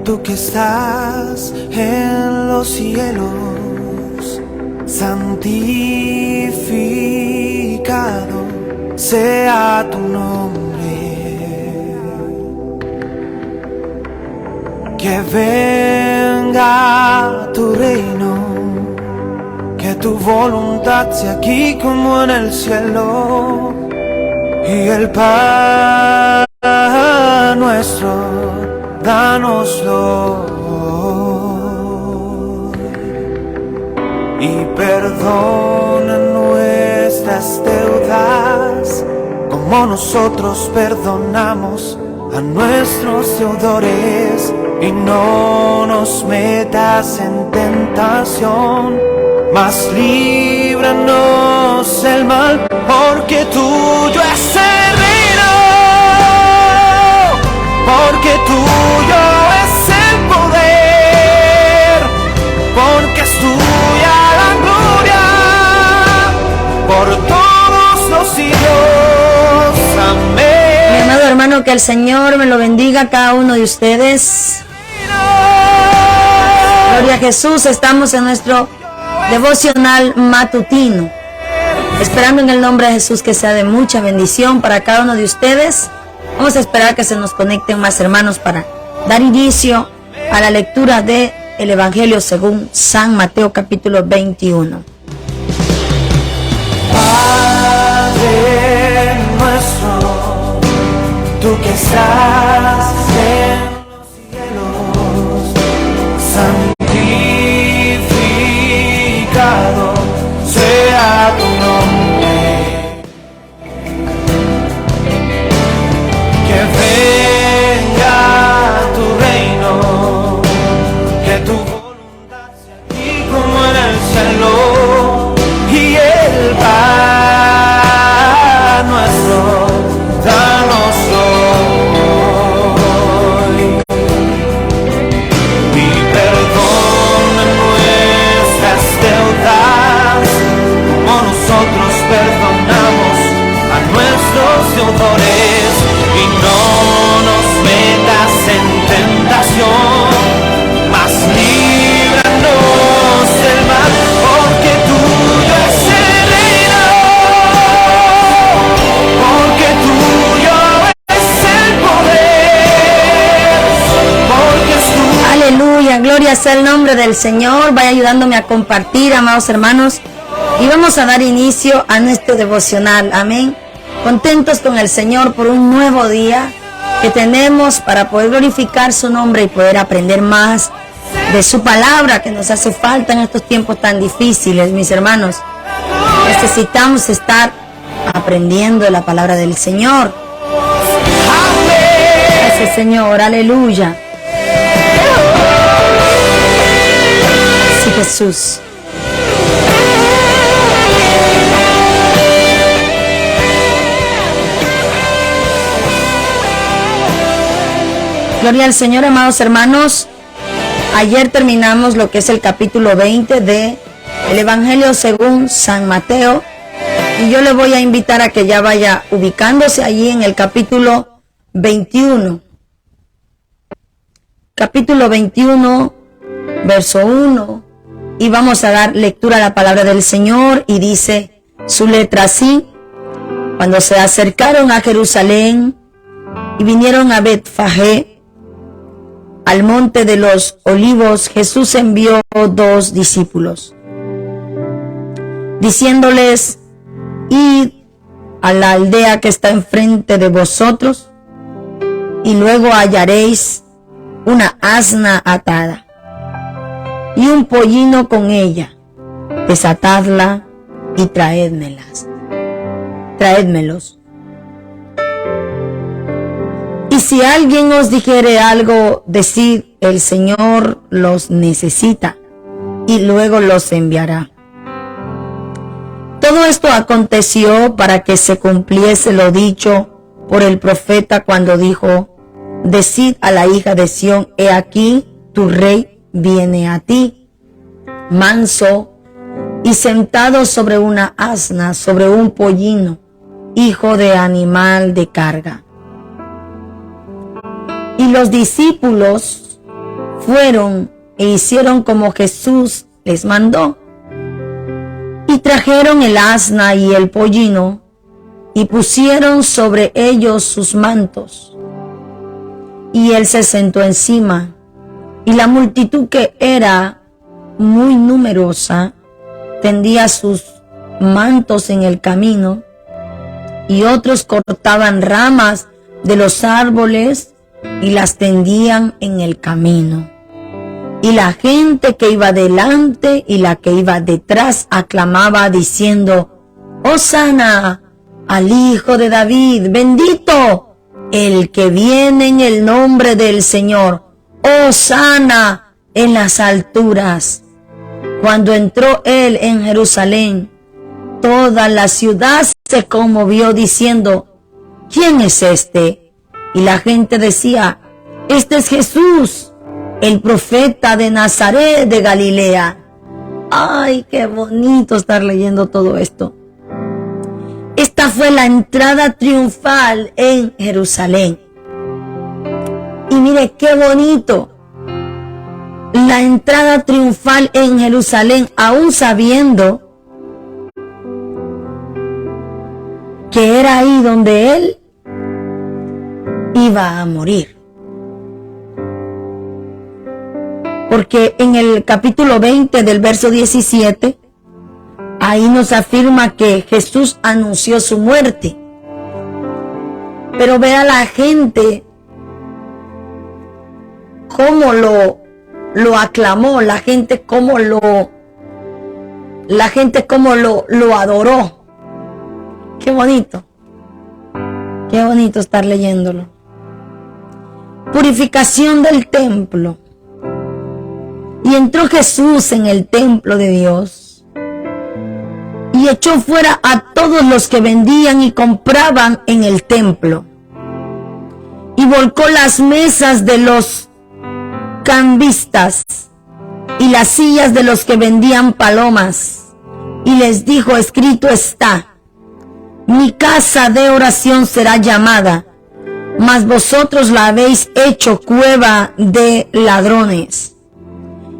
Tú que estás en los cielos, santificado sea tu nombre. Que venga tu reino, que tu voluntad sea aquí como en el cielo. Y el pan nuestro, dánoslo hoy, y perdona nuestras deudas, como nosotros perdonamos a nuestros deudores, y no nos metas en tentación, mas líbranos del mal, porque tuyo es el reino, porque tuyo es el poder, porque es tuya la gloria, por todos los siglos. Amén. Mi amado hermano, que el Señor me lo bendiga a cada uno de ustedes. Gloria a Jesús. Estamos en nuestro devocional matutino, esperando en el nombre de Jesús que sea de mucha bendición para cada uno de ustedes. Vamos a esperar que se nos conecten más hermanos para dar inicio a la lectura del Evangelio según San Mateo capítulo 21. Padre nuestro, tú que estás en los cielos, santificado sea tu nombre. Que venga tu reino, que tu voluntad sea aquí como en el cielo. Y el pan nuestro, dánoslo hoy, y perdona nuestras deudas, como nosotros perdonamos a nuestros deudores, y no nos metas en tentación, mas líbranos del mal, porque tuyo es el reino, porque tuyo es el poder, porque es tuyo. Aleluya, gloria sea el nombre del Señor. Vaya ayudándome a compartir, amados hermanos, y vamos a dar inicio a nuestro devocional. Amén. Contentos con el Señor por un nuevo día que tenemos para poder glorificar su nombre y poder aprender más de su palabra, que nos hace falta en estos tiempos tan difíciles, mis hermanos. Necesitamos estar aprendiendo de la palabra del Señor. Gracias, Señor. Aleluya. Sí, Jesús. Gloria al Señor, amados hermanos. Ayer terminamos lo que es el capítulo 20 de el Evangelio según San Mateo, y yo le voy a invitar a que ya vaya ubicándose allí en el capítulo 21. Capítulo 21, verso 1, y vamos a dar lectura a la palabra del Señor, y dice su letra así: cuando se acercaron a Jerusalén y vinieron a Betfagé, al monte de los olivos, Jesús envió 2 discípulos, diciéndoles: id a la aldea que está enfrente de vosotros, y luego hallaréis una asna atada y un pollino con ella. Desatadla y traédmelos. Y si alguien os dijere algo, decid: el Señor los necesita, y luego los enviará. Todo esto aconteció para que se cumpliese lo dicho por el profeta cuando dijo: decid a la hija de Sión, he aquí tu rey viene a ti, manso y sentado sobre una asna, sobre un pollino, hijo de animal de carga. Y los discípulos fueron e hicieron como Jesús les mandó. Y trajeron el asna y el pollino, y pusieron sobre ellos sus mantos. Y él se sentó encima, y la multitud, que era muy numerosa, tendía sus mantos en el camino, y otros cortaban ramas de los árboles y las tendían en el camino. Y la gente que iba delante y la que iba detrás aclamaba diciendo: Hosana al Hijo de David, bendito el que viene en el nombre del Señor, Hosana en las alturas. Cuando entró él en Jerusalén, toda la ciudad se conmovió diciendo: ¿quién es este? Y la gente decía: este es Jesús, el profeta de Nazaret de Galilea. Ay, qué bonito estar leyendo todo esto. Esta fue la entrada triunfal en Jerusalén. Y mire qué bonito. La entrada triunfal en Jerusalén, aún sabiendo que era ahí donde él iba a morir. Porque en el capítulo 20 del verso 17, ahí nos afirma que Jesús anunció su muerte. Pero vea la gente cómo lo aclamó, la gente cómo lo adoró. Qué bonito estar leyéndolo. Purificación del templo. Y entró Jesús en el templo de Dios y echó fuera a todos los que vendían y compraban en el templo, y volcó las mesas de los cambistas y las sillas de los que vendían palomas, y les dijo: escrito está: mi casa de oración será llamada, mas vosotros la habéis hecho cueva de ladrones.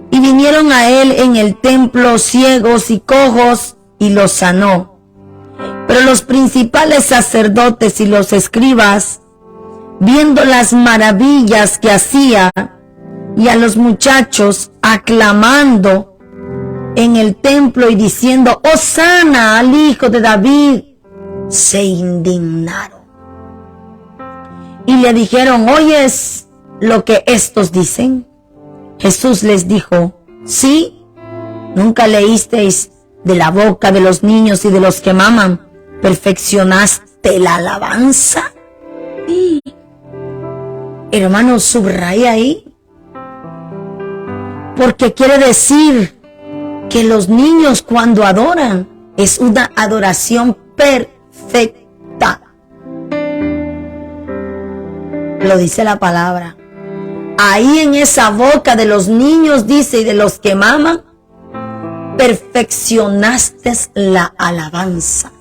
Y vinieron a él en el templo ciegos y cojos, y los sanó. Pero los principales sacerdotes y los escribas, viendo las maravillas que hacía, y a los muchachos aclamando en el templo y diciendo: Hosana al Hijo de David, se indignaron. Y le dijeron: ¿oyes lo que estos dicen? Jesús les dijo: ¿sí? ¿Nunca leísteis de la boca de los niños y de los que maman, perfeccionaste la alabanza? Sí. Hermano, subraya ahí, porque quiere decir que los niños, cuando adoran, es una adoración perfecta. Lo dice la palabra. Ahí en esa boca de los niños, dice, y de los que maman, perfeccionaste la alabanza.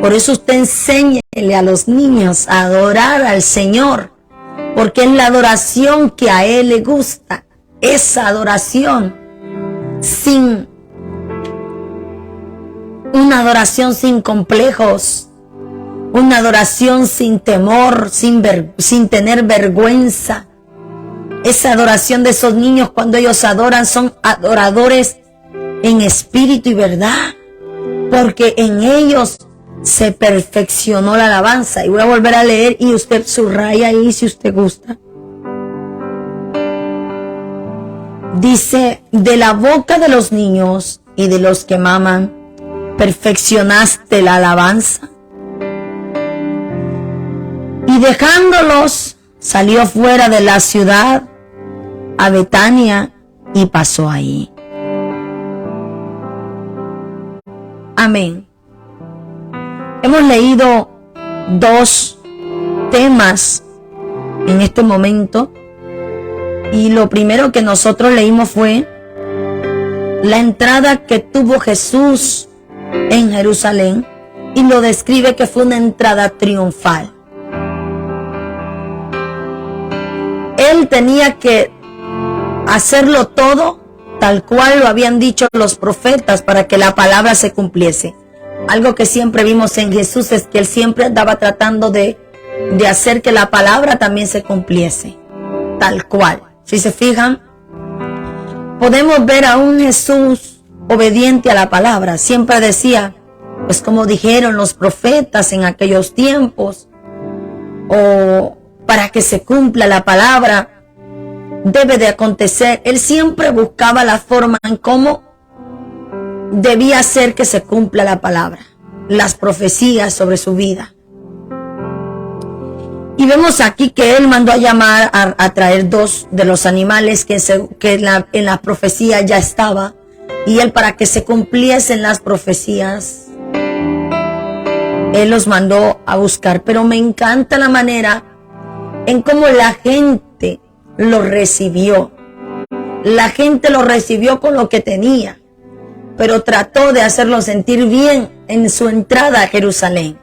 Por eso usted enséñele a los niños a adorar al Señor, porque es la adoración que a Él le gusta. Esa adoración una adoración sin complejos, una adoración sin temor, sin tener vergüenza. Esa adoración de esos niños, cuando ellos adoran, son adoradores en espíritu y verdad, porque en ellos se perfeccionó la alabanza. Y voy a volver a leer y usted subraya ahí si usted gusta. Dice: de la boca de los niños y de los que maman, perfeccionaste la alabanza. Y dejándolos, salió fuera de la ciudad a Betania y pasó ahí. Amén. Hemos leído dos temas en este momento, y lo primero que nosotros leímos fue la entrada que tuvo Jesús en Jerusalén, y lo describe que fue una entrada triunfal. Él tenía que hacerlo todo tal cual lo habían dicho los profetas para que la palabra se cumpliese. Algo que siempre vimos en Jesús es que Él siempre andaba tratando de hacer que la palabra también se cumpliese, tal cual. Si se fijan, podemos ver a un Jesús obediente a la palabra. Siempre decía, pues como dijeron los profetas en aquellos tiempos, o para que se cumpla la palabra, debe de acontecer. Él siempre buscaba la forma en cómo debía ser que se cumpla la palabra, las profecías sobre su vida. Y vemos aquí que Él mandó a llamar a traer 2 de los animales que en la profecía ya estaba, y Él, para que se cumpliesen las profecías, Él los mandó a buscar. Pero me encanta la manera en cómo la gente lo recibió. La gente lo recibió con lo que tenía, pero trató de hacerlo sentir bien en su entrada a Jerusalén.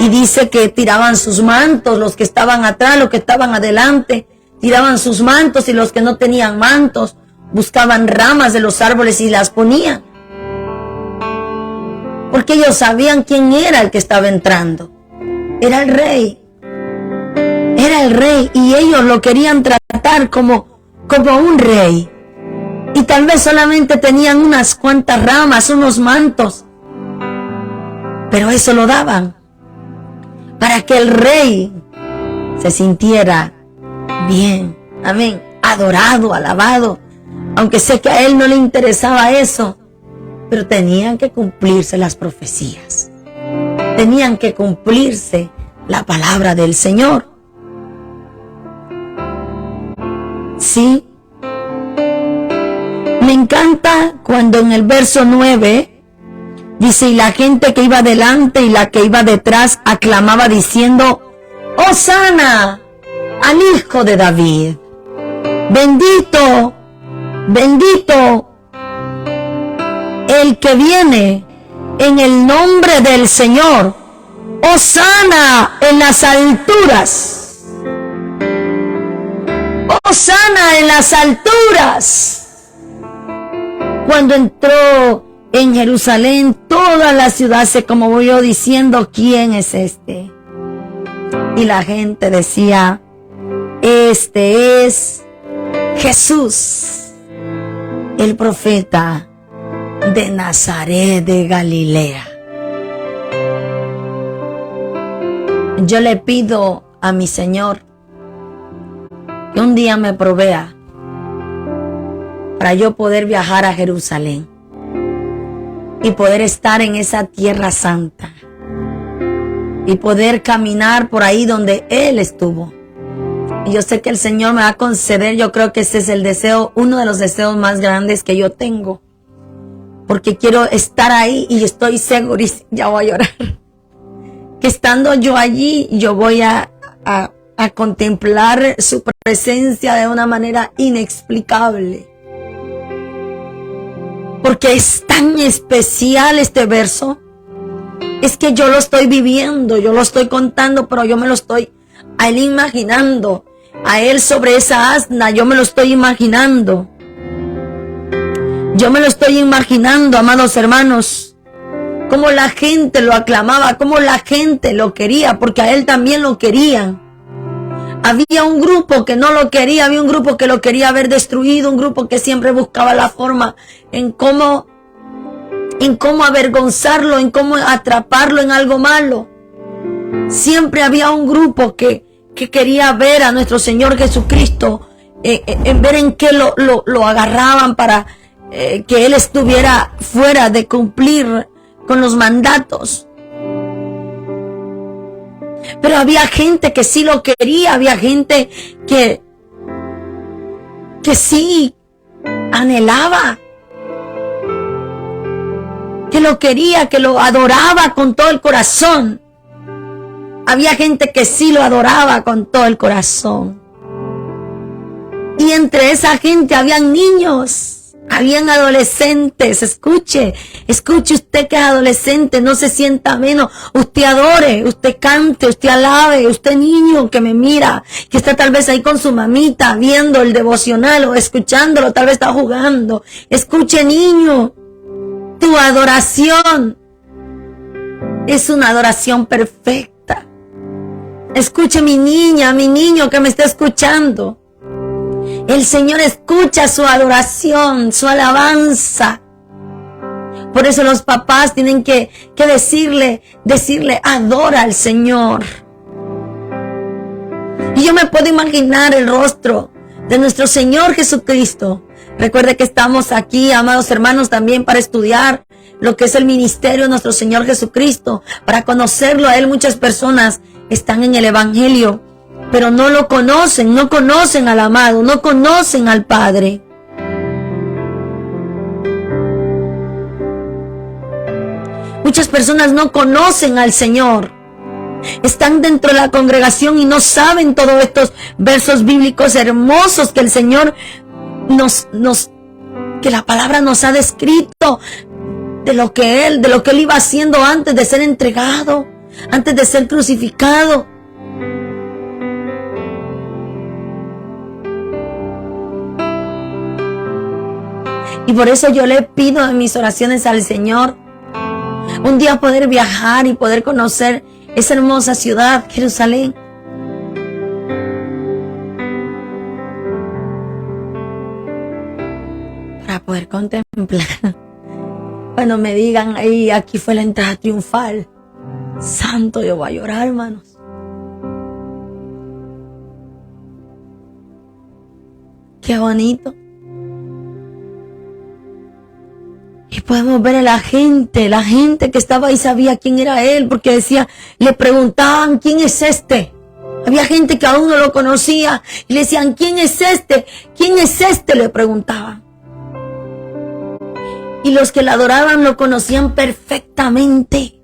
Y dice que tiraban sus mantos, los que estaban atrás, los que estaban adelante, tiraban sus mantos, y los que no tenían mantos buscaban ramas de los árboles y las ponían. Porque ellos sabían quién era el que estaba entrando. Era el rey. Era el rey, y ellos lo querían tratar como un rey. Y tal vez solamente tenían unas cuantas ramas, unos mantos, pero eso lo daban para que el rey se sintiera bien, amén, adorado, alabado. Aunque sé que a él no le interesaba eso, pero tenían que cumplirse las profecías, tenían que cumplirse la palabra del Señor. Sí. Me encanta cuando en el verso 9 dice, y la gente que iba delante y la que iba detrás aclamaba diciendo, Hosana al Hijo de David. Bendito, bendito el que viene en el nombre del Señor. Hosana en las alturas. Hosana en las alturas. Cuando entró en Jerusalén, toda la ciudad se conmovió diciendo, ¿quién es este? Y la gente decía, este es Jesús, el profeta de Nazaret de Galilea. Yo le pido a mi Señor que un día me provea para yo poder viajar a Jerusalén y poder estar en esa tierra santa y poder caminar por ahí donde Él estuvo. Y yo sé que el Señor me va a conceder, yo creo que ese es el deseo, uno de los deseos más grandes que yo tengo, porque quiero estar ahí, y estoy segurísima, ya voy a llorar, que estando yo allí, yo voy a contemplar su presencia de una manera inexplicable. Porque es tan especial este verso. Es que yo lo estoy viviendo, yo lo estoy contando, pero yo me lo estoy a Él imaginando. A Él sobre esa asna, yo me lo estoy imaginando. Yo me lo estoy imaginando, amados hermanos. Cómo la gente lo aclamaba, cómo la gente lo quería, porque a Él también lo querían. Había un grupo que no lo quería, había un grupo que lo quería ver destruido, un grupo que siempre buscaba la forma en cómo avergonzarlo, en cómo atraparlo en algo malo. Siempre había un grupo que quería ver a nuestro Señor Jesucristo, en ver en qué lo agarraban para que Él estuviera fuera de cumplir con los mandatos. Pero había gente que sí lo quería, había gente que sí anhelaba, que lo quería, que lo adoraba con todo el corazón. Había gente que sí lo adoraba con todo el corazón. Y entre esa gente habían niños Habían adolescentes, escuche usted que es adolescente, no se sienta menos, usted adore, usted cante, usted alabe, usted niño que me mira, que está tal vez ahí con su mamita viendo el devocional o escuchándolo, tal vez está jugando. Escuche, niño, tu adoración es una adoración perfecta. Escuche, mi niña, mi niño que me está escuchando. El Señor escucha su adoración, su alabanza. Por eso los papás tienen que decirle, adora al Señor. Y yo me puedo imaginar el rostro de nuestro Señor Jesucristo. Recuerde que estamos aquí, amados hermanos, también para estudiar lo que es el ministerio de nuestro Señor Jesucristo, para conocerlo a Él. Muchas personas están en el Evangelio, pero no lo conocen, no conocen al amado, no conocen al Padre. Muchas personas no conocen al Señor. Están dentro de la congregación y no saben todos estos versos bíblicos hermosos que el Señor que la palabra nos ha descrito de lo que Él iba haciendo antes de ser entregado, antes de ser crucificado. Y por eso yo le pido en mis oraciones al Señor un día poder viajar y poder conocer esa hermosa ciudad, Jerusalén. Para poder contemplar. Cuando me digan, ahí, aquí fue la entrada triunfal. Santo, yo voy a llorar, hermanos. Qué bonito. Y podemos ver a la gente que estaba ahí sabía quién era Él, porque le preguntaban, ¿quién es este? Había gente que aún no lo conocía y le decían, ¿quién es este? ¿Quién es este? Le preguntaban. Y los que le adoraban lo conocían perfectamente.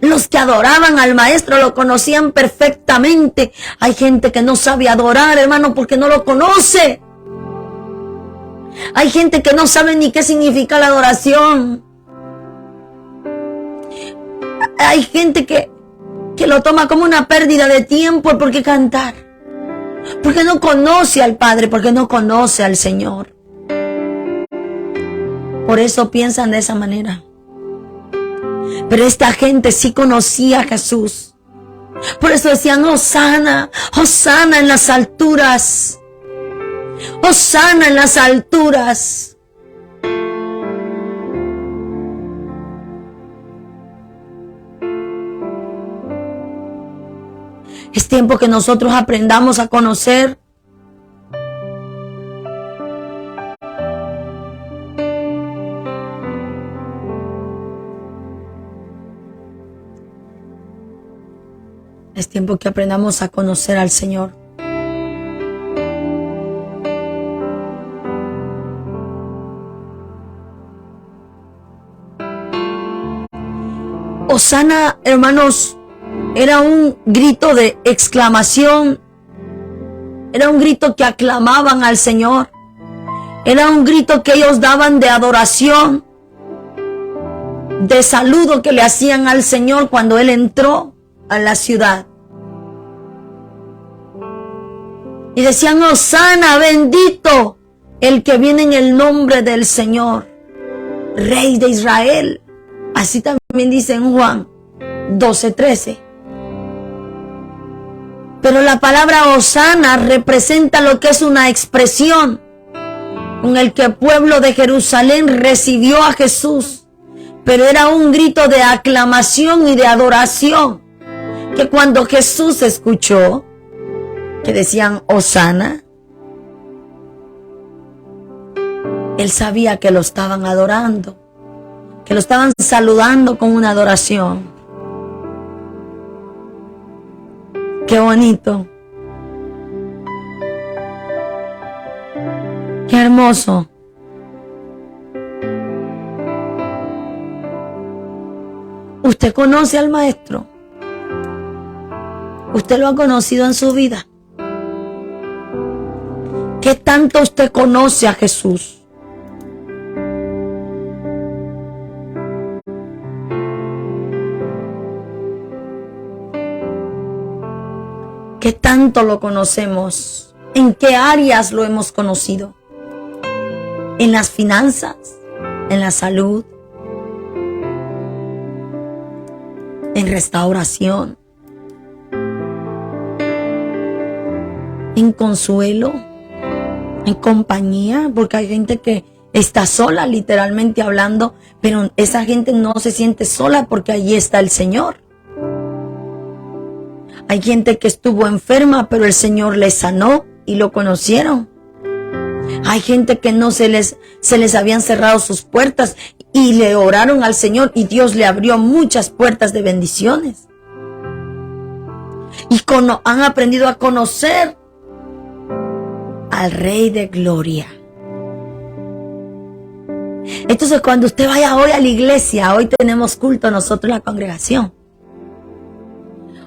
Los que adoraban al Maestro lo conocían perfectamente. Hay gente que no sabe adorar, hermano, porque no lo conoce. Hay gente que no sabe ni qué significa la adoración. Hay gente que lo toma como una pérdida de tiempo porque cantar. Porque no conoce al Padre, porque no conoce al Señor. Por eso piensan de esa manera. Pero esta gente sí conocía a Jesús. Por eso decían, Hosana, Hosana en las alturas. Hosana en las alturas. Es tiempo que nosotros aprendamos a conocer. Es tiempo que aprendamos a conocer al Señor. Hosana, hermanos, era un grito de exclamación. Era un grito que aclamaban al Señor. Era un grito que ellos daban de adoración, de saludo que le hacían al Señor cuando Él entró a la ciudad. Y decían, Hosana, bendito el que viene en el nombre del Señor, Rey de Israel. Así también dice en Juan 12:13. Pero la palabra Hosana representa lo que es una expresión con el que el pueblo de Jerusalén recibió a Jesús. Pero era un grito de aclamación y de adoración, que cuando Jesús escuchó que decían Hosana, Él sabía que lo estaban adorando, que lo estaban saludando con una adoración. Qué bonito. Qué hermoso. ¿Usted conoce al Maestro? ¿Usted lo ha conocido en su vida? ¿Qué tanto usted conoce a Jesús? ¿Qué tanto lo conocemos? ¿En qué áreas lo hemos conocido? ¿En las finanzas? ¿En la salud? ¿En restauración? ¿En consuelo? ¿En compañía? Porque hay gente que está sola, literalmente hablando, pero esa gente no se siente sola porque allí está el Señor. Hay gente que estuvo enferma, pero el Señor les sanó y lo conocieron. Hay gente que no se les habían cerrado sus puertas y le oraron al Señor y Dios le abrió muchas puertas de bendiciones. Y han aprendido a conocer al Rey de Gloria. Entonces, cuando usted vaya hoy a la iglesia, hoy tenemos culto nosotros la congregación.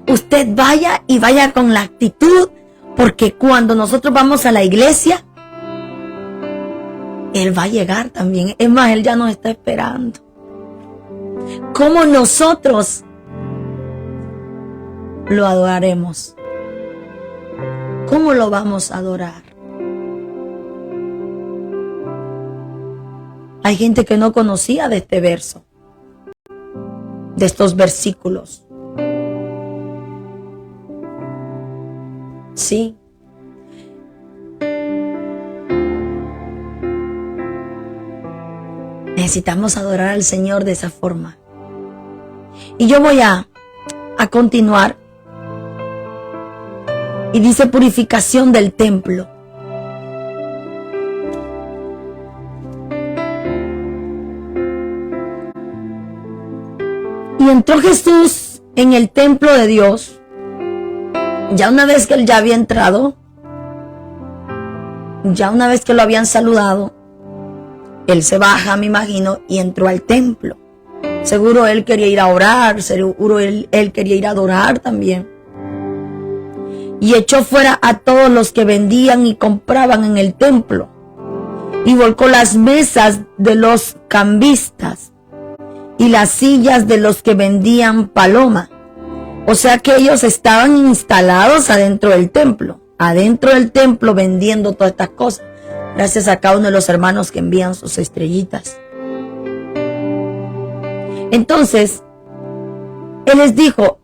Usted vaya y vaya con la actitud, porque cuando nosotros vamos a la iglesia, Él va a llegar también. Es más, Él ya nos está esperando. ¿Cómo nosotros lo adoraremos? ¿Cómo lo vamos a adorar? Hay gente que no conocía de este verso, de estos versículos. Sí. Necesitamos adorar al Señor de esa forma. Y yo voy a continuar. Y dice purificación del templo. Y entró Jesús en el templo de Dios. Ya una vez que Él ya había entrado, ya una vez que lo habían saludado, Él se baja, me imagino, y entró al templo. Seguro Él quería ir a orar, seguro Él quería ir a adorar también. Y echó fuera a todos los que vendían y compraban en el templo. Y volcó las mesas de los cambistas y las sillas de los que vendían paloma. O sea que ellos estaban instalados adentro del templo. Adentro del templo vendiendo todas estas cosas. Gracias a cada uno de los hermanos que envían sus estrellitas. Entonces, Él les dijo,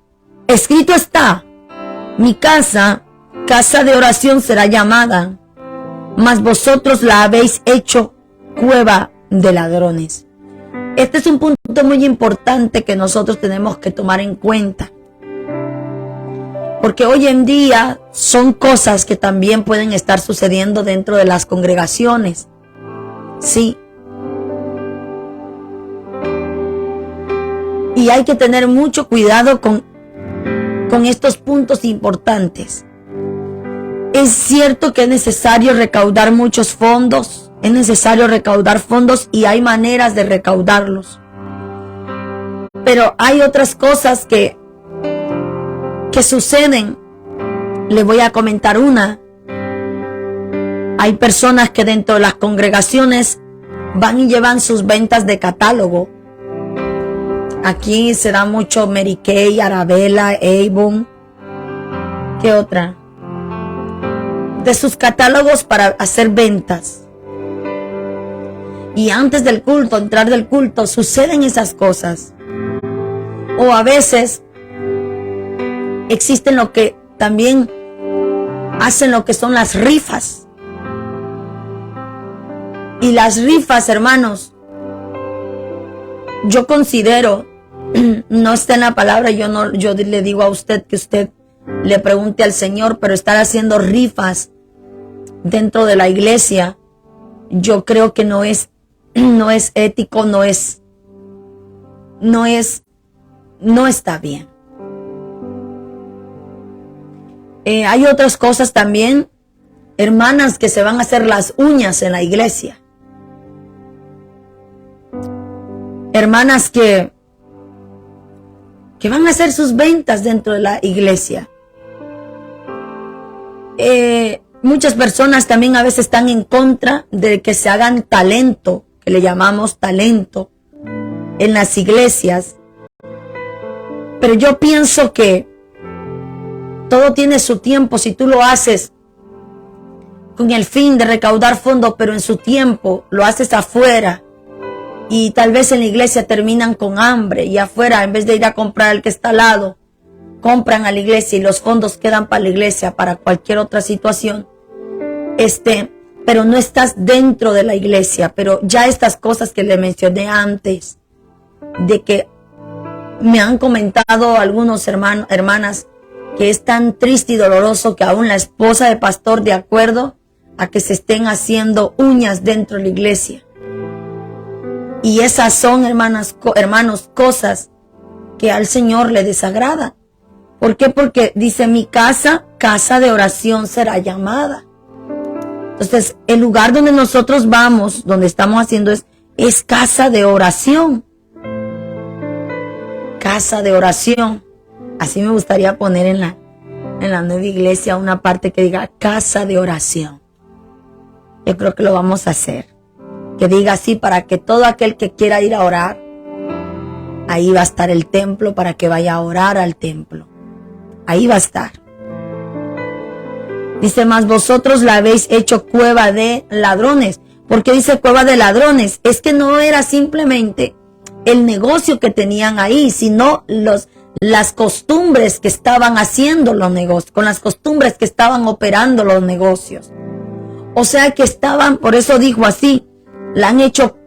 escrito está, mi casa, casa de oración será llamada, mas vosotros la habéis hecho cueva de ladrones. Este es un punto muy importante que nosotros tenemos que tomar en cuenta. Porque hoy en día son cosas que también pueden estar sucediendo dentro de las congregaciones. Sí. Y hay que tener mucho cuidado con estos puntos importantes. Es cierto que es necesario recaudar muchos fondos. Es necesario recaudar fondos y hay maneras de recaudarlos. Pero hay otras cosas que suceden. Le voy a comentar una. Hay personas que dentro de las congregaciones van y llevan sus ventas de catálogo. Aquí se da mucho Mary Kay, Arabella, Avon. ¿Qué otra? De sus catálogos para hacer ventas. Y antes del culto, entrar del culto, suceden esas cosas. O a veces existen lo que también hacen lo que son las rifas. Y las rifas, hermanos, yo considero, no está en la palabra, yo le digo a usted que usted le pregunte al Señor, pero estar haciendo rifas dentro de la iglesia, yo creo que no es ético, no está bien. Hay otras cosas también, hermanas que se van a hacer las uñas en la iglesia. Hermanas que van a hacer sus ventas dentro de la iglesia. Muchas personas también a veces están en contra de que se hagan talento, que le llamamos talento, en las iglesias. Pero yo pienso que todo tiene su tiempo. Si tú lo haces con el fin de recaudar fondos, pero en su tiempo lo haces afuera, y tal vez en la iglesia terminan con hambre, y afuera, en vez de ir a comprar al que está al lado, compran a la iglesia y los fondos quedan para la iglesia, para cualquier otra situación. Pero no estás dentro de la iglesia. Pero ya estas cosas que le mencioné antes, de que me han comentado algunos hermanos, hermanas, que es tan triste y doloroso que aún la esposa de pastor, de acuerdo a que se estén haciendo uñas dentro de la iglesia. Y esas son, hermanos, cosas que al Señor le desagradan. ¿Por qué? Porque dice, mi casa, casa de oración será llamada. Entonces, el lugar donde nosotros vamos, donde estamos haciendo es casa de oración. Casa de oración. Así me gustaría poner en la nueva iglesia una parte que diga casa de oración. Yo creo que lo vamos a hacer. Que diga así, para que todo aquel que quiera ir a orar, ahí va a estar el templo, para que vaya a orar al templo. Ahí va a estar. Dice, mas vosotros la habéis hecho cueva de ladrones. ¿Por qué dice cueva de ladrones? Es que no era simplemente el negocio que tenían ahí, sino las costumbres que estaban haciendo los negocios, con las costumbres que estaban operando los negocios. O sea que estaban, por eso dijo así, la han hecho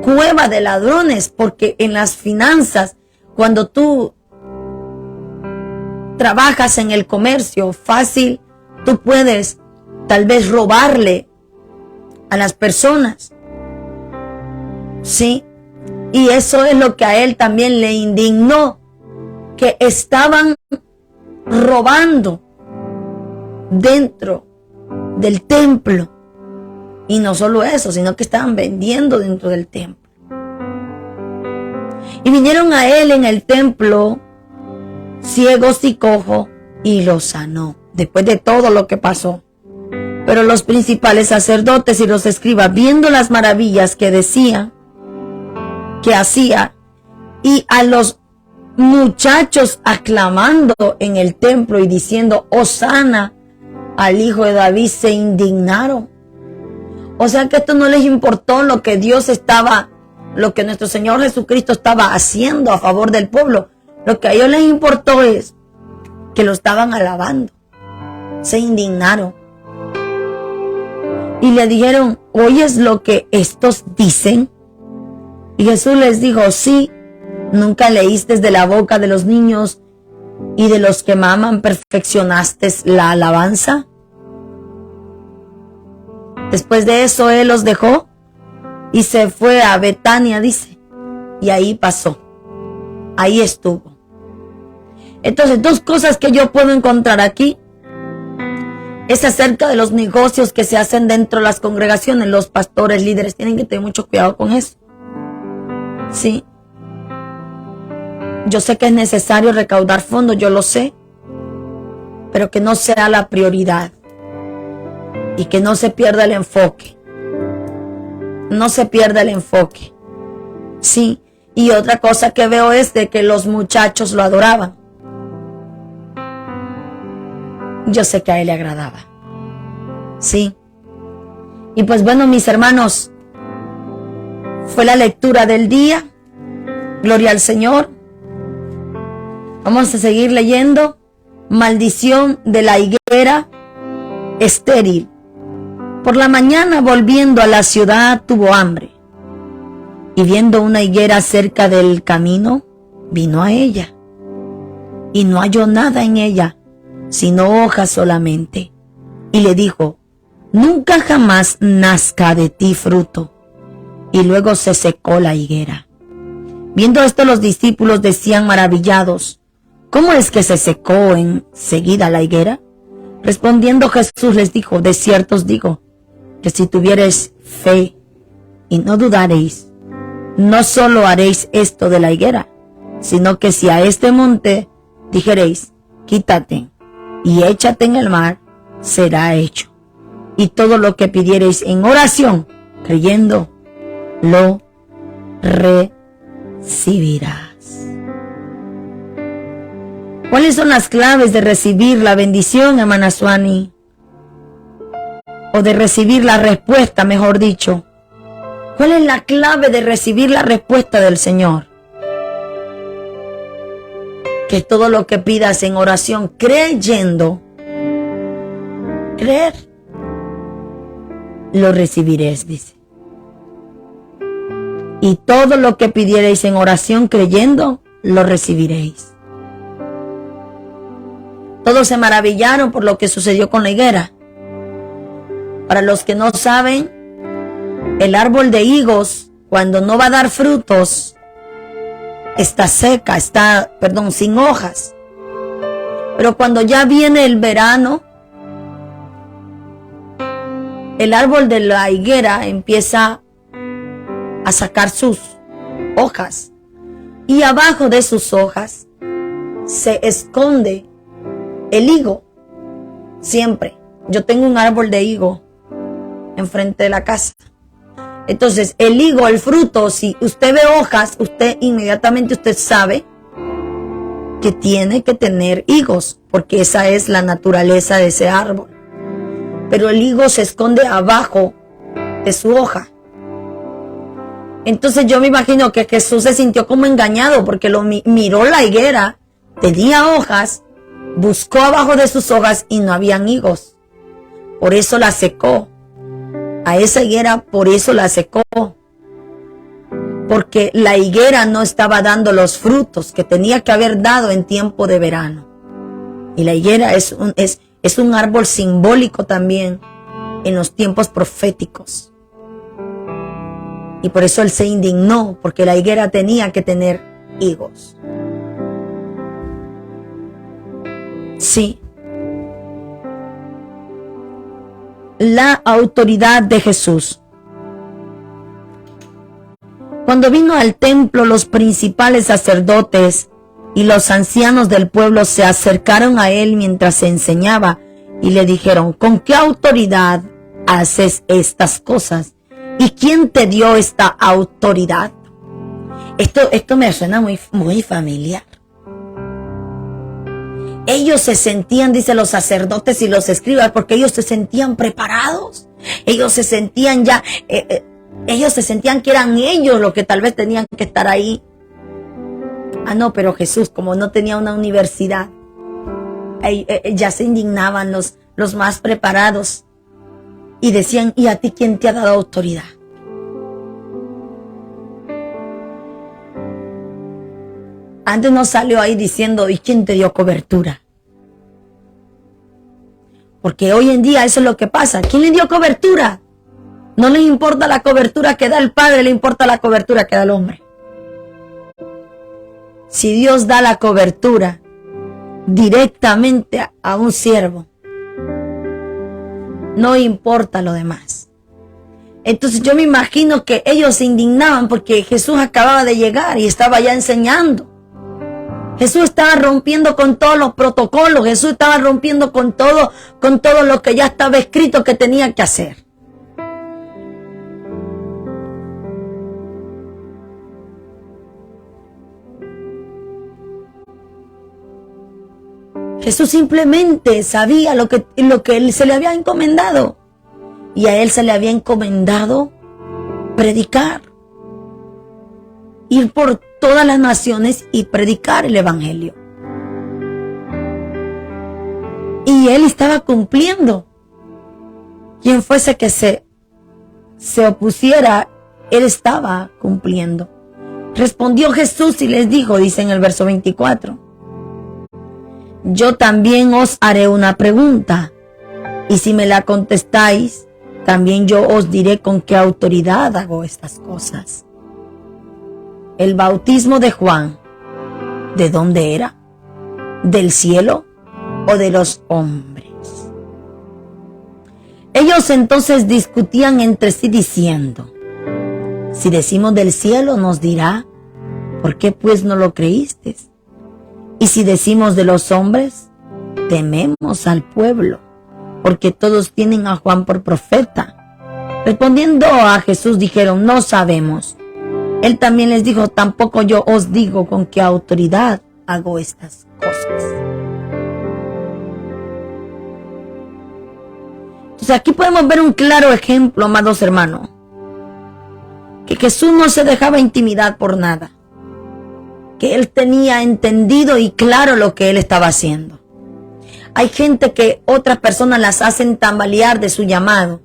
cueva de ladrones, porque en las finanzas, cuando tú trabajas en el comercio, fácil, tú puedes tal vez robarle a las personas. Sí. Y eso es lo que a él también le indignó, que estaban robando dentro del templo. Y no solo eso, sino que estaban vendiendo dentro del templo. Y vinieron a él en el templo ciegos y cojos y los sanó, después de todo lo que pasó. Pero los principales sacerdotes y los escribas, viendo las maravillas que decían, que hacía, y a los muchachos aclamando en el templo y diciendo Hosana al hijo de David, se indignaron. O sea que esto no les importó lo que lo que nuestro Señor Jesucristo estaba haciendo a favor del pueblo. Lo que a ellos les importó es que lo estaban alabando. Se indignaron y le dijeron, ¿oyes lo que estos dicen? Y Jesús les dijo, sí, ¿nunca leíste de la boca de los niños y de los que maman perfeccionaste la alabanza? Después de eso él los dejó y se fue a Betania, dice, y ahí pasó, ahí estuvo. Entonces, dos cosas que yo puedo encontrar aquí es acerca de los negocios que se hacen dentro de las congregaciones. Los pastores, líderes, tienen que tener mucho cuidado con eso. Sí. Yo sé que es necesario recaudar fondos, yo lo sé, pero que no sea la prioridad y que no se pierda el enfoque. No se pierda el enfoque. Sí. Y otra cosa que veo es de que los muchachos lo adoraban. Yo sé que a él le agradaba. Sí. Y pues bueno, mis hermanos, fue la lectura del día. Gloria al Señor. Vamos a seguir leyendo. Maldición de la higuera estéril. Por la mañana, volviendo a la ciudad, tuvo hambre. Y viendo una higuera cerca del camino, vino a ella. Y no halló nada en ella, sino hojas solamente. Y le dijo, nunca jamás nazca de ti fruto. Y luego se secó la higuera. Viendo esto, los discípulos decían maravillados, ¿cómo es que se secó enseguida la higuera? Respondiendo Jesús les dijo, de cierto os digo, que si tuviereis fe y no dudaréis, no solo haréis esto de la higuera, sino que si a este monte dijereis, quítate y échate en el mar, será hecho. Y todo lo que pidiereis en oración, creyendo, lo recibirás. ¿Cuáles son las claves de recibir la bendición, hermana Suani? O de recibir la respuesta, mejor dicho. ¿Cuál es la clave de recibir la respuesta del Señor? Que todo lo que pidas en oración, creyendo, creer, lo recibiréis, dice. Y todo lo que pidiereis en oración, creyendo, lo recibiréis. Todos se maravillaron por lo que sucedió con la higuera. Para los que no saben, el árbol de higos, cuando no va a dar frutos, está seca, sin hojas. Pero cuando ya viene el verano, el árbol de la higuera empieza a sacar sus hojas. Y abajo de sus hojas se esconde el higo. Siempre. Yo tengo un árbol de higo enfrente de la casa. Entonces, el higo, el fruto, si usted ve hojas, inmediatamente usted sabe que tiene que tener higos, porque esa es la naturaleza de ese árbol. Pero el higo se esconde abajo de su hoja. Entonces yo me imagino que Jesús se sintió como engañado, porque miró la higuera, tenía hojas, buscó abajo de sus hojas y no habían higos. Por eso la secó. A esa higuera por eso la secó. Porque la higuera no estaba dando los frutos que tenía que haber dado en tiempo de verano. Y la higuera es un árbol simbólico también en los tiempos proféticos. Y por eso él se indignó, porque la higuera tenía que tener higos. Sí. La autoridad de Jesús. Cuando vino al templo, los principales sacerdotes y los ancianos del pueblo se acercaron a él mientras se enseñaba y le dijeron: ¿con qué autoridad haces estas cosas? ¿Y quién te dio esta autoridad? Esto me suena muy familiar. Ellos se sentían, dice, los sacerdotes y los escribas, porque ellos se sentían preparados. Ellos se sentían ellos se sentían que eran ellos los que tal vez tenían que estar ahí. Ah, no, pero Jesús, como no tenía una universidad, ya se indignaban los más preparados. Y decían: ¿y a ti quién te ha dado autoridad? Antes no salió ahí diciendo: ¿y quién te dio cobertura? Porque hoy en día eso es lo que pasa. ¿Quién le dio cobertura? No le importa la cobertura que da el Padre, le importa la cobertura que da el hombre. Si Dios da la cobertura directamente a un siervo, no importa lo demás. Entonces yo me imagino que ellos se indignaban porque Jesús acababa de llegar y estaba ya enseñando. Jesús estaba rompiendo con todos los protocolos. Jesús estaba rompiendo con todo lo que ya estaba escrito que tenía que hacer. Jesús simplemente sabía lo que él se le había encomendado. Y a él se le había encomendado predicar. Ir por todas las naciones y predicar el evangelio. Y él estaba cumpliendo. Quien fuese que se opusiera, él estaba cumpliendo. Respondió Jesús y les dijo, dice en el verso 24: yo también os haré una pregunta, y si me la contestáis, también yo os diré con qué autoridad hago estas cosas. El bautismo de Juan, ¿de dónde era? ¿Del cielo o de los hombres? Ellos entonces discutían entre sí diciendo: si decimos del cielo, nos dirá: ¿por qué pues no lo creísteis? Y si decimos de los hombres, tememos al pueblo, porque todos tienen a Juan por profeta. Respondiendo a Jesús dijeron: no sabemos. Él también les dijo: tampoco yo os digo con qué autoridad hago estas cosas. Entonces aquí podemos ver un claro ejemplo, amados hermanos, que Jesús no se dejaba intimidar por nada, que Él tenía entendido y claro lo que Él estaba haciendo. Hay gente que otras personas las hacen tambalear de su llamado,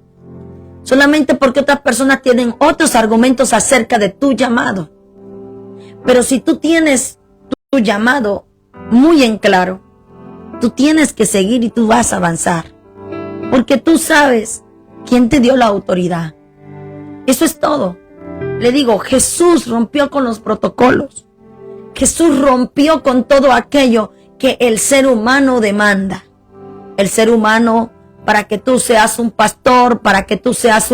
solamente porque otras personas tienen otros argumentos acerca de tu llamado. Pero si tú tienes tu llamado muy en claro, tú tienes que seguir y tú vas a avanzar, porque tú sabes quién te dio la autoridad. Eso es todo. Le digo, Jesús rompió con los protocolos. Jesús rompió con todo aquello que el ser humano demanda. El ser humano, para que tú seas un pastor, para que tú seas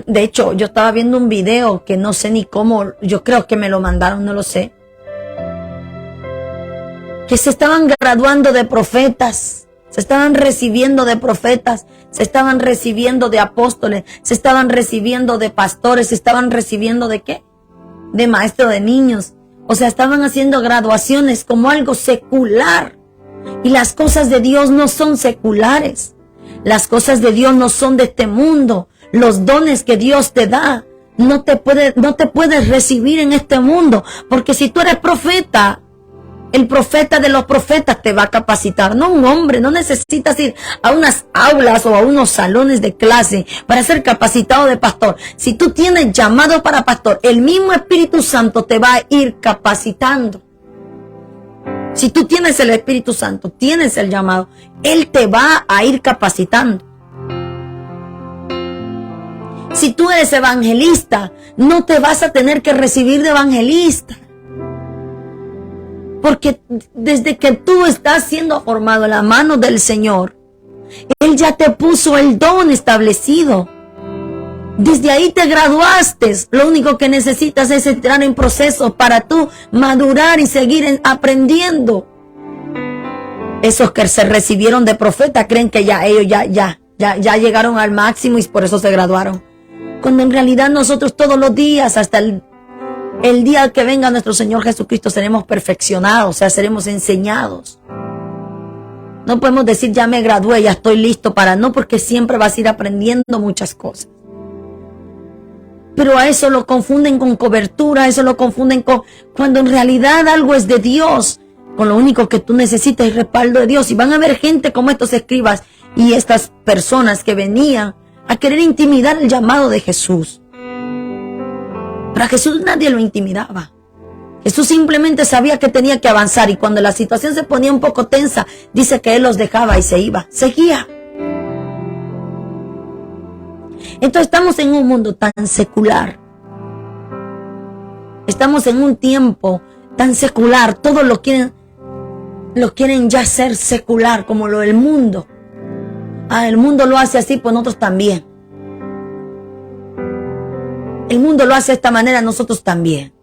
de hecho, yo estaba viendo un video que no sé ni cómo, yo creo que me lo mandaron, no lo sé, que se estaban graduando de profetas, se estaban recibiendo de profetas, se estaban recibiendo de apóstoles, se estaban recibiendo de pastores, se estaban recibiendo de ¿qué? De maestro de niños. O sea, estaban haciendo graduaciones como algo secular. Y las cosas de Dios no son seculares. Las cosas de Dios no son de este mundo. Los dones que Dios te da no te puedes recibir en este mundo. Porque si tú eres profeta, el profeta de los profetas te va a capacitar. No un hombre, no necesitas ir a unas aulas o a unos salones de clase para ser capacitado de pastor. Si tú tienes llamado para pastor, el mismo Espíritu Santo te va a ir capacitando. Si tú tienes el Espíritu Santo, tienes el llamado, Él te va a ir capacitando. Si tú eres evangelista, no te vas a tener que recibir de evangelista. Porque desde que tú estás siendo formado en la mano del Señor, Él ya te puso el don establecido. Desde ahí te graduaste. Lo único que necesitas es entrar en proceso para tú madurar y seguir aprendiendo. Esos que se recibieron de profeta creen que ellos ya llegaron al máximo y por eso se graduaron. Cuando en realidad nosotros todos los días, hasta el día que venga nuestro Señor Jesucristo, seremos perfeccionados, o sea, seremos enseñados. No podemos decir ya me gradué, ya estoy listo para, no, porque siempre vas a ir aprendiendo muchas cosas. Pero a eso lo confunden con cobertura, eso lo confunden con, cuando en realidad algo es de Dios, con lo único que tú necesitas es respaldo de Dios. Y van a haber gente como estos escribas y estas personas que venían a querer intimidar el llamado de Jesús. Pero a Jesús nadie lo intimidaba. Jesús simplemente sabía que tenía que avanzar, y cuando la situación se ponía un poco tensa, dice que Él los dejaba y se iba, seguía. Entonces estamos en un mundo tan secular. Estamos en un tiempo tan secular. Todos lo quieren ya ser secular, como lo del mundo. El mundo lo hace así, pues nosotros también. El mundo lo hace de esta manera, nosotros también.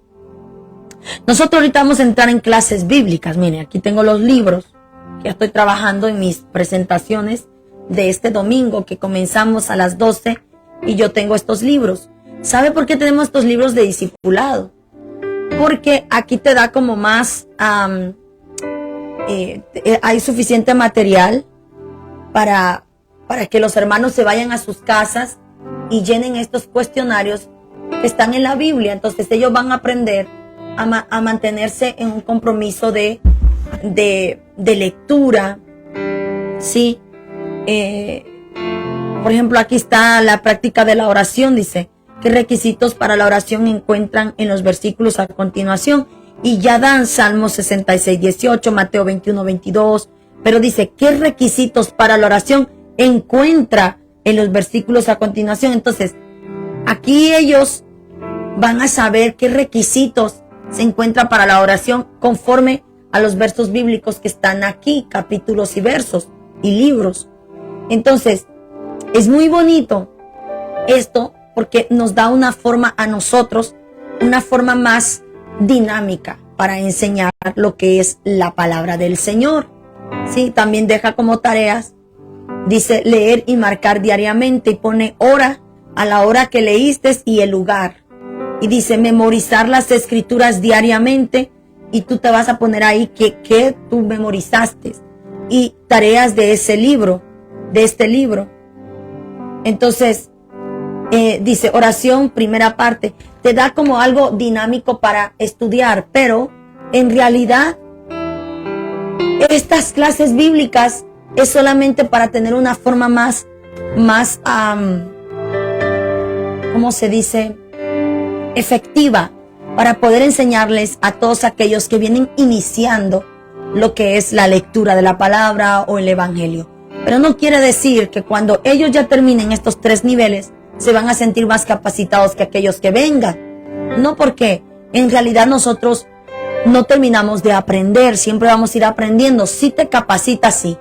Nosotros ahorita vamos a entrar en clases bíblicas. Miren, aquí tengo los libros que ya estoy trabajando en mis presentaciones de este domingo, que comenzamos a las 12, y yo tengo estos libros. ¿Sabe por qué tenemos estos libros de discipulado? Porque aquí te da como más, hay suficiente material para que los hermanos se vayan a sus casas y llenen estos cuestionarios que están en la Biblia. Entonces ellos van a aprender a mantenerse en un compromiso de lectura, ¿sí? Por ejemplo, aquí está la práctica de la oración. Dice, ¿qué requisitos para la oración encuentran en los versículos a continuación? Y ya dan Salmos 66, 18, Mateo 21, 22. Pero dice, ¿qué requisitos para la oración encuentra en los versículos a continuación? Entonces, aquí ellos van a saber qué requisitos se encuentran para la oración conforme a los versos bíblicos que están aquí, capítulos y versos y libros. Entonces, es muy bonito esto porque nos da una forma a nosotros, una forma más dinámica para enseñar lo que es la palabra del Señor. Sí, también deja como tareas, dice leer y marcar diariamente, y pone hora, a la hora que leíste y el lugar. Y dice memorizar las escrituras diariamente y tú te vas a poner ahí que tú memorizaste y tareas de ese libro, de este libro. Entonces, dice oración, primera parte, te da como algo dinámico para estudiar, pero en realidad estas clases bíblicas es solamente para tener una forma más, ¿cómo se dice? Efectiva, para poder enseñarles a todos aquellos que vienen iniciando lo que es la lectura de la palabra o el evangelio. Pero no quiere decir que cuando ellos ya terminen estos 3 niveles, se van a sentir más capacitados que aquellos que vengan. No, porque en realidad nosotros no terminamos de aprender, siempre vamos a ir aprendiendo. Sí te capacitas, sí,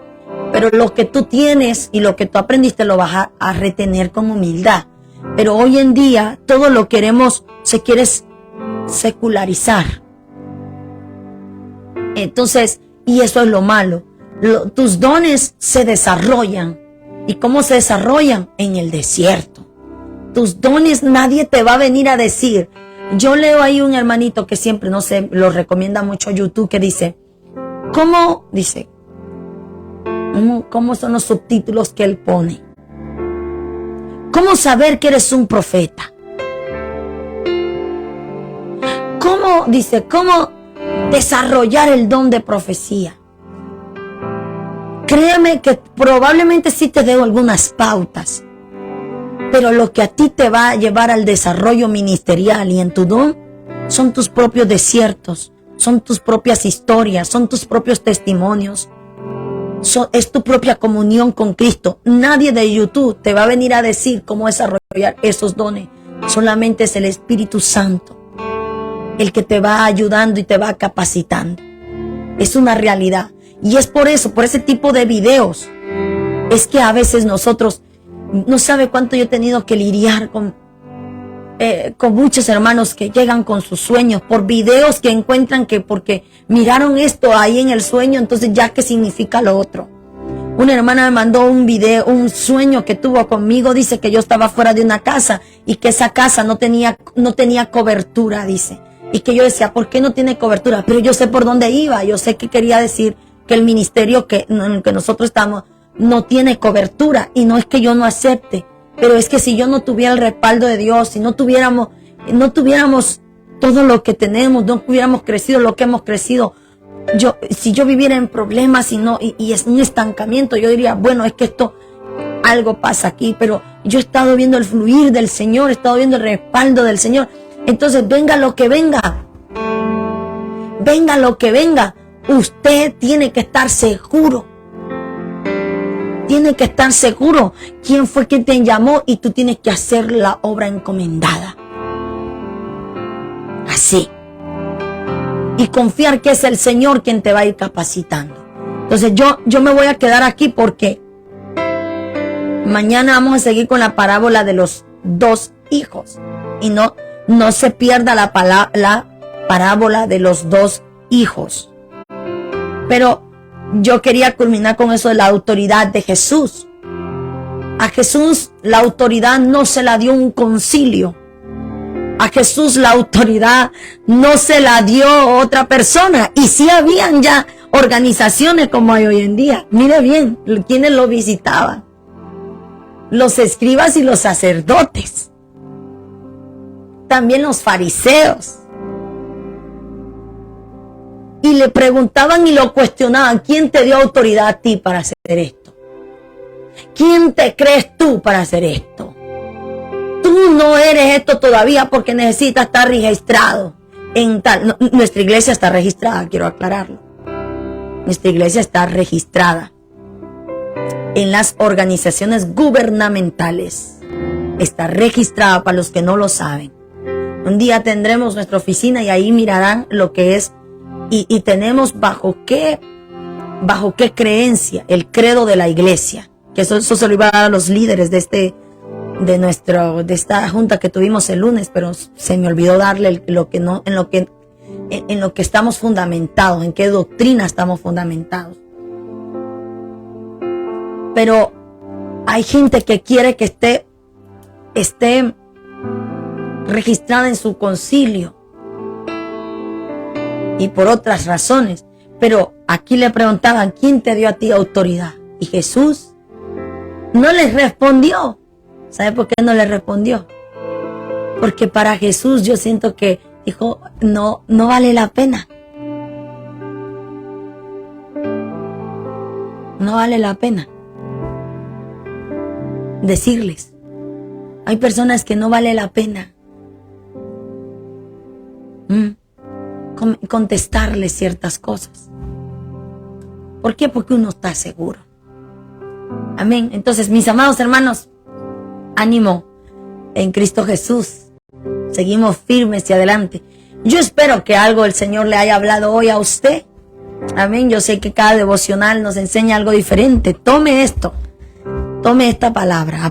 pero lo que tú tienes y lo que tú aprendiste lo vas a retener con humildad. Pero hoy en día todo lo queremos, se quiere secularizar. Entonces, y eso es lo malo. Tus dones se desarrollan. ¿Y cómo se desarrollan? En el desierto. Tus dones nadie te va a venir a decir. Yo leo ahí un hermanito que siempre, no sé, lo recomienda mucho YouTube, que dice, ¿cómo son los subtítulos que él pone? ¿Cómo saber que eres un profeta? ¿Cómo desarrollar el don de profecía? Créeme que probablemente sí te dé algunas pautas, pero lo que a ti te va a llevar al desarrollo ministerial y en tu don son tus propios desiertos, son tus propias historias, son tus propios testimonios, es tu propia comunión con Cristo. Nadie de YouTube te va a venir a decir cómo desarrollar esos dones, solamente es el Espíritu Santo el que te va ayudando y te va capacitando. Es una realidad. Y es por eso, por ese tipo de videos, es que a veces nosotros, no sabe cuánto yo he tenido que lidiar con muchos hermanos que llegan con sus sueños, por videos que encuentran que porque miraron esto ahí en el sueño, entonces ya qué significa lo otro. Una hermana me mandó un video, un sueño que tuvo conmigo, dice que yo estaba fuera de una casa y que esa casa no tenía cobertura, dice. Y que yo decía, ¿por qué no tiene cobertura? Pero yo sé por dónde iba, yo sé que quería decir que el ministerio en el que nosotros estamos no tiene cobertura, y no es que yo no acepte, pero es que si yo no tuviera el respaldo de Dios, si no tuviéramos todo lo que tenemos, no hubiéramos crecido lo que hemos crecido, si yo viviera en problemas y es un estancamiento, yo diría, bueno, es que algo pasa aquí, pero yo he estado viendo el fluir del Señor, he estado viendo el respaldo del Señor. Entonces, venga lo que venga, usted tiene que estar seguro. Tiene que estar seguro quién fue quien te llamó, y tú tienes que hacer la obra encomendada. Así. Y confiar que es el Señor quien te va a ir capacitando. Entonces yo me voy a quedar aquí porque mañana vamos a seguir con la parábola de los 2 hijos. Y no se pierda la parábola de los 2 hijos. Pero yo quería culminar con eso de la autoridad de Jesús. A Jesús la autoridad no se la dio un concilio. A Jesús la autoridad no se la dio otra persona. Y sí habían ya organizaciones como hay hoy en día. Mire bien, quienes lo visitaban. Los escribas y los sacerdotes. También los fariseos. Y le preguntaban y lo cuestionaban, ¿quién te dio autoridad a ti para hacer esto? ¿Quién te crees tú para hacer esto? Tú no eres esto todavía porque necesitas estar registrado en tal. No, nuestra iglesia está registrada, quiero aclararlo. Nuestra iglesia está registrada en las organizaciones gubernamentales. Está registrada, para los que no lo saben. Un día tendremos nuestra oficina y ahí mirarán lo que es. Y tenemos bajo qué creencia, el credo de la iglesia, que eso se lo iba a dar a los líderes de esta junta que tuvimos el lunes, pero se me olvidó darle en lo que estamos fundamentados, en qué doctrina estamos fundamentados. Pero hay gente que quiere que esté registrada en su concilio. y por otras razones. Pero aquí le preguntaban, ¿quién te dio a ti autoridad? Y Jesús no les respondió. ¿Sabe por qué no les respondió? Porque para Jesús yo siento que dijo, no vale la pena. No vale la pena decirles. Hay personas que no vale la pena contestarles ciertas cosas. ¿Por qué? Porque uno está seguro. Amén. Entonces, mis amados hermanos, ánimo en Cristo Jesús. Seguimos firmes y adelante. Yo espero que algo el Señor le haya hablado hoy a usted. Amén. Yo sé que cada devocional nos enseña algo diferente. Tome esto. Tome esta palabra.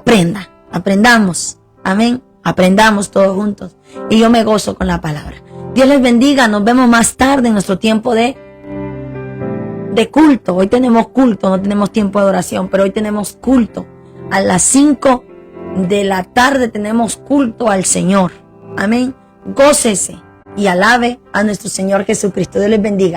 Aprendamos. Amén. Aprendamos todos juntos. Y yo me gozo con la palabra. Dios les bendiga. Nos vemos más tarde en nuestro tiempo de culto. Hoy tenemos culto. No tenemos tiempo de oración, pero hoy tenemos culto. A las 5 de la tarde tenemos culto al Señor. Amén. Gócese y alabe a nuestro Señor Jesucristo. Dios les bendiga.